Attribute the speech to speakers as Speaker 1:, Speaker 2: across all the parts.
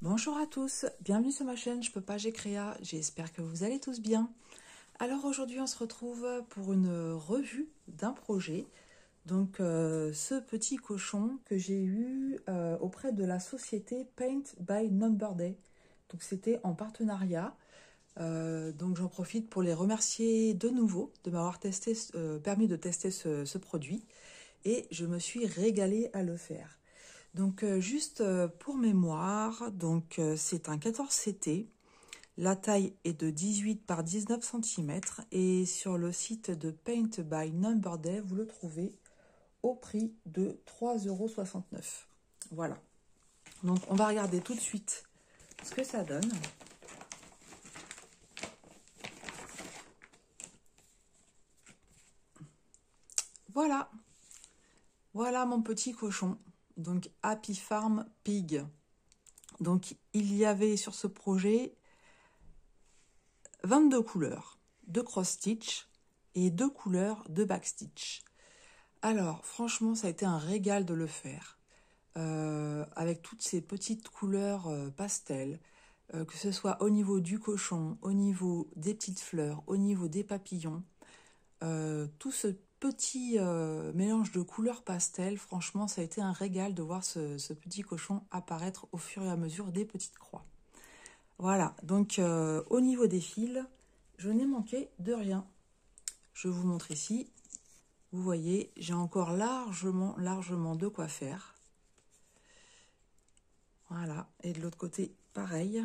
Speaker 1: Bonjour à tous, bienvenue sur ma chaîne Je peux pas, j'ai créa, j'espère que vous allez tous bien. Alors aujourd'hui on se retrouve pour une revue d'un projet. Donc ce petit cochon que j'ai eu auprès de la société Paint by Number Day. Donc c'était en partenariat. Donc j'en profite pour les remercier de nouveau de m'avoir permis de tester ce produit. Et je me suis régalée à le faire. Donc juste pour mémoire, donc c'est un 14CT. La taille est de 18 par 19 cm et sur le site de Paint by Number Day, vous le trouvez au prix de 3,69 €. Voilà. Donc on va regarder tout de suite ce que ça donne. Voilà. Voilà mon petit cochon. Donc Happy Farm Pig. Donc il y avait sur ce projet 22 couleurs de cross-stitch et 2 couleurs de backstitch. Alors, franchement, ça a été un régal de le faire. Avec toutes ces petites couleurs pastel, que ce soit au niveau du cochon, au niveau des petites fleurs, au niveau des papillons. Tout ce petit mélange de couleurs pastel, franchement, ça a été un régal de voir ce petit cochon apparaître au fur et à mesure des petites croix. Voilà, donc au niveau des fils, je n'ai manqué de rien. Je vous montre ici. Vous voyez, j'ai encore largement de quoi faire. Voilà, et de l'autre côté, pareil.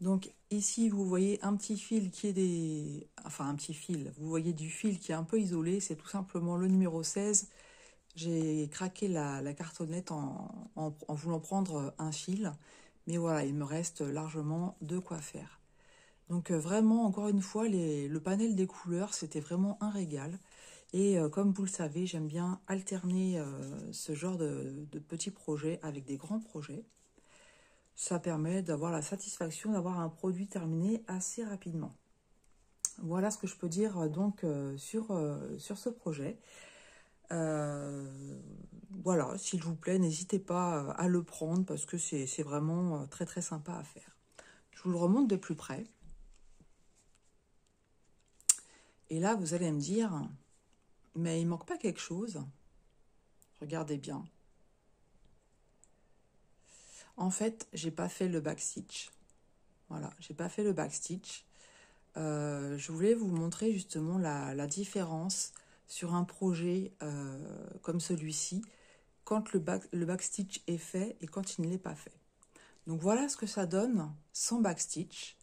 Speaker 1: Donc ici, vous voyez un petit fil qui est Enfin, un petit fil. Vous voyez du fil qui est un peu isolé. C'est tout simplement le numéro 16. J'ai craqué la cartonnette en voulant prendre un fil. Mais voilà, il me reste largement de quoi faire. Donc vraiment, encore une fois, le panel des couleurs, c'était vraiment un régal. Et comme vous le savez, j'aime bien alterner ce genre de petits projets avec des grands projets. Ça permet d'avoir la satisfaction d'avoir un produit terminé assez rapidement. Voilà ce que je peux dire donc sur ce projet. Voilà, s'il vous plaît, n'hésitez pas à le prendre parce que c'est vraiment très très sympa à faire. Je vous le remonte de plus près. Et là, vous allez me dire, mais il manque pas quelque chose. Regardez bien. En fait, j'ai pas fait le backstitch. Voilà, j'ai pas fait le backstitch. Je voulais vous montrer justement la différence sur un projet comme celui-ci, quand le backstitch est fait et quand il ne l'est pas fait. Donc voilà ce que ça donne sans backstitch.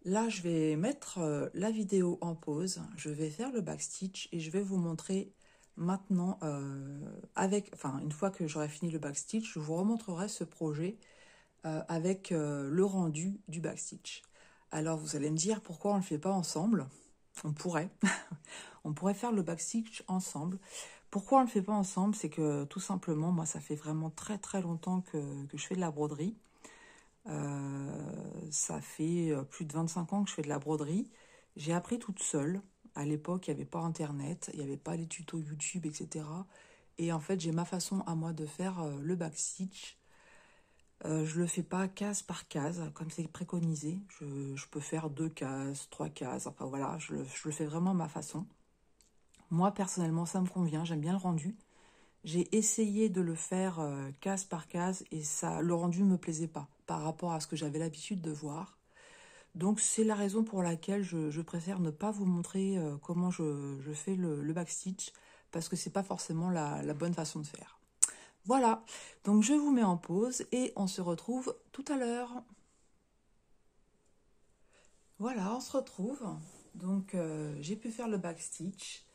Speaker 1: Là, je vais mettre la vidéo en pause, je vais faire le backstitch et je vais vous montrer maintenant, une fois que j'aurai fini le backstitch, je vous remontrerai ce projet avec le rendu du backstitch. Alors vous allez me dire pourquoi on ne le fait pas ensemble. On pourrait. On pourrait faire le backstitch ensemble. Pourquoi on ne le fait pas ensemble? C'est que tout simplement, moi ça fait vraiment très très longtemps que je fais de la broderie. Ça fait plus de 25 ans que je fais de la broderie. J'ai appris toute seule. À l'époque, il n'y avait pas internet, il n'y avait pas les tutos YouTube, etc. Et en fait, j'ai ma façon à moi de faire le backstitch. Je le fais pas case par case, comme c'est préconisé. Je peux faire 2 cases, 3 cases, enfin voilà, je le fais vraiment à ma façon. Moi, personnellement, ça me convient, j'aime bien le rendu. J'ai essayé de le faire case par case et le rendu ne me plaisait pas par rapport à ce que j'avais l'habitude de voir. Donc, c'est la raison pour laquelle je préfère ne pas vous montrer comment je fais le backstitch parce que c'est pas forcément la bonne façon de faire. Voilà, donc je vous mets en pause et on se retrouve tout à l'heure. Voilà, on se retrouve. Donc, j'ai pu faire le backstitch.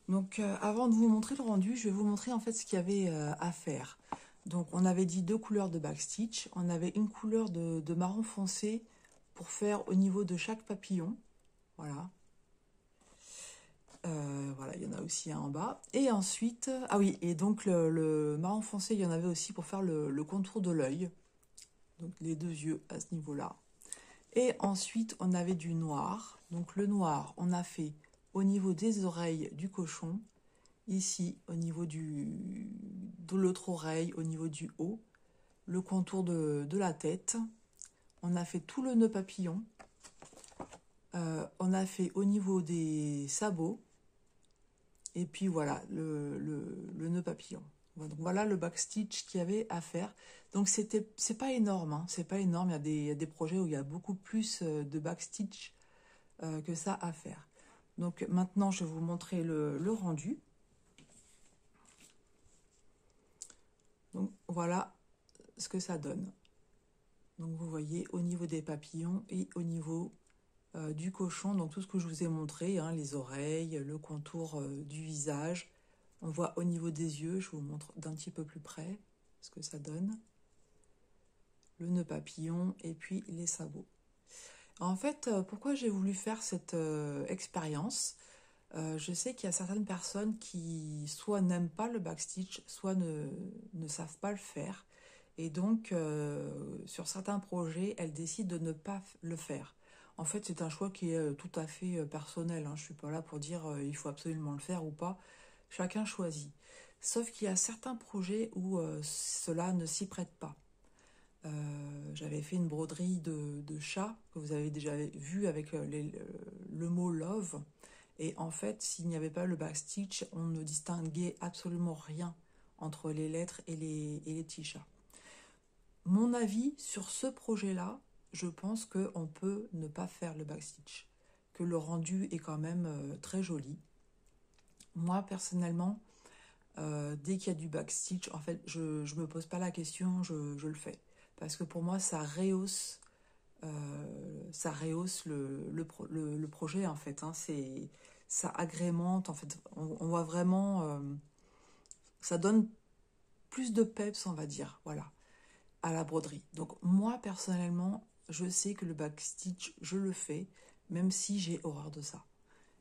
Speaker 1: Donc, avant de vous montrer le rendu, je vais vous montrer en fait ce qu'il y avait à faire. Donc, on avait dit 2 couleurs de backstitch. On avait une couleur de marron foncé pour faire au niveau de chaque papillon. Voilà. Voilà, il y en a aussi un en bas. Et ensuite, ah oui, et donc le marron foncé, il y en avait aussi pour faire le contour de l'œil. Donc les 2 yeux à ce niveau-là. Et ensuite, on avait du noir. Donc le noir, on a fait au niveau des oreilles du cochon. Ici, au niveau de l'autre oreille, au niveau du haut. le contour de la tête. On a fait tout le nœud papillon. On a fait au niveau des sabots. Et puis voilà, le nœud papillon. Donc voilà le backstitch qu'il y avait à faire. Donc c'est pas énorme, hein, c'est pas énorme. Il y a des projets où il y a beaucoup plus de backstitch que ça à faire. Donc maintenant, je vais vous montrer le rendu. Donc voilà ce que ça donne. Donc vous voyez au niveau des papillons et au niveau du cochon, donc tout ce que je vous ai montré, hein, les oreilles, le contour du visage. On voit au niveau des yeux, je vous montre d'un petit peu plus près ce que ça donne. Le nœud papillon et puis les sabots. En fait, pourquoi j'ai voulu faire cette expérience? Je sais qu'il y a certaines personnes qui soit n'aiment pas le backstitch, soit ne savent pas le faire. Et donc, sur certains projets, elles décident de ne pas le faire. En fait, c'est un choix qui est tout à fait personnel, hein. Je ne suis pas là pour dire il faut absolument le faire ou pas. Chacun choisit. Sauf qu'il y a certains projets où cela ne s'y prête pas. J'avais fait une broderie de chat que vous avez déjà vu avec le mot love. Et en fait, s'il n'y avait pas le backstitch, on ne distinguait absolument rien entre les lettres et les petits chats. Mon avis sur ce projet-là, je pense qu'on peut ne pas faire le backstitch, que le rendu est quand même très joli. Moi, personnellement, dès qu'il y a du backstitch, en fait, je ne me pose pas la question, je le fais. Parce que pour moi, ça rehausse le projet, en fait. Hein. Ça agrémente, en fait. On voit vraiment... ça donne plus de peps, on va dire, voilà, à la broderie. Donc, moi, personnellement, je sais que le backstitch, je le fais, même si j'ai horreur de ça.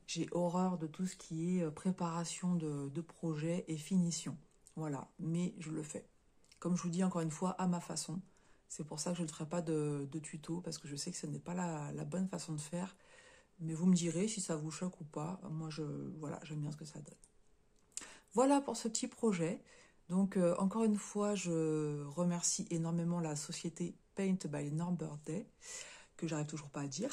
Speaker 1: J'ai horreur de tout ce qui est préparation de projet et finition. Voilà, mais je le fais. Comme je vous dis encore une fois, à ma façon. C'est pour ça que je ne ferai pas de tuto, parce que je sais que ce n'est pas la bonne façon de faire. Mais vous me direz si ça vous choque ou pas. Moi, voilà, j'aime bien ce que ça donne. Voilà pour ce petit projet. Donc, encore une fois, je remercie énormément la société Paint by Norbert Day, que j'arrive toujours pas à dire.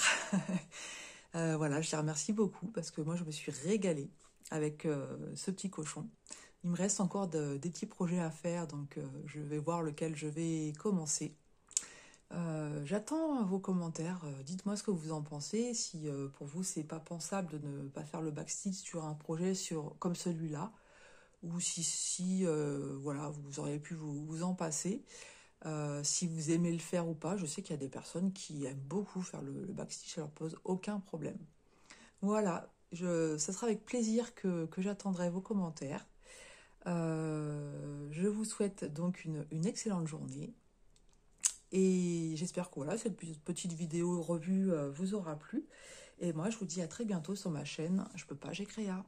Speaker 1: Voilà, je les remercie beaucoup parce que moi, je me suis régalée avec ce petit cochon. Il me reste encore des petits projets à faire, donc je vais voir lequel je vais commencer. J'attends vos commentaires. Dites-moi ce que vous en pensez. Si pour vous, c'est pas pensable de ne pas faire le backstitch sur un projet comme celui-là, ou si voilà, vous auriez pu vous en passer. Si vous aimez le faire ou pas, je sais qu'il y a des personnes qui aiment beaucoup faire le backstitch, ça leur pose aucun problème. Voilà, ça sera avec plaisir que j'attendrai vos commentaires. Je vous souhaite donc une excellente journée. Et j'espère que voilà, cette petite vidéo revue vous aura plu. Et moi, je vous dis à très bientôt sur ma chaîne Je peux pas, j'ai créa.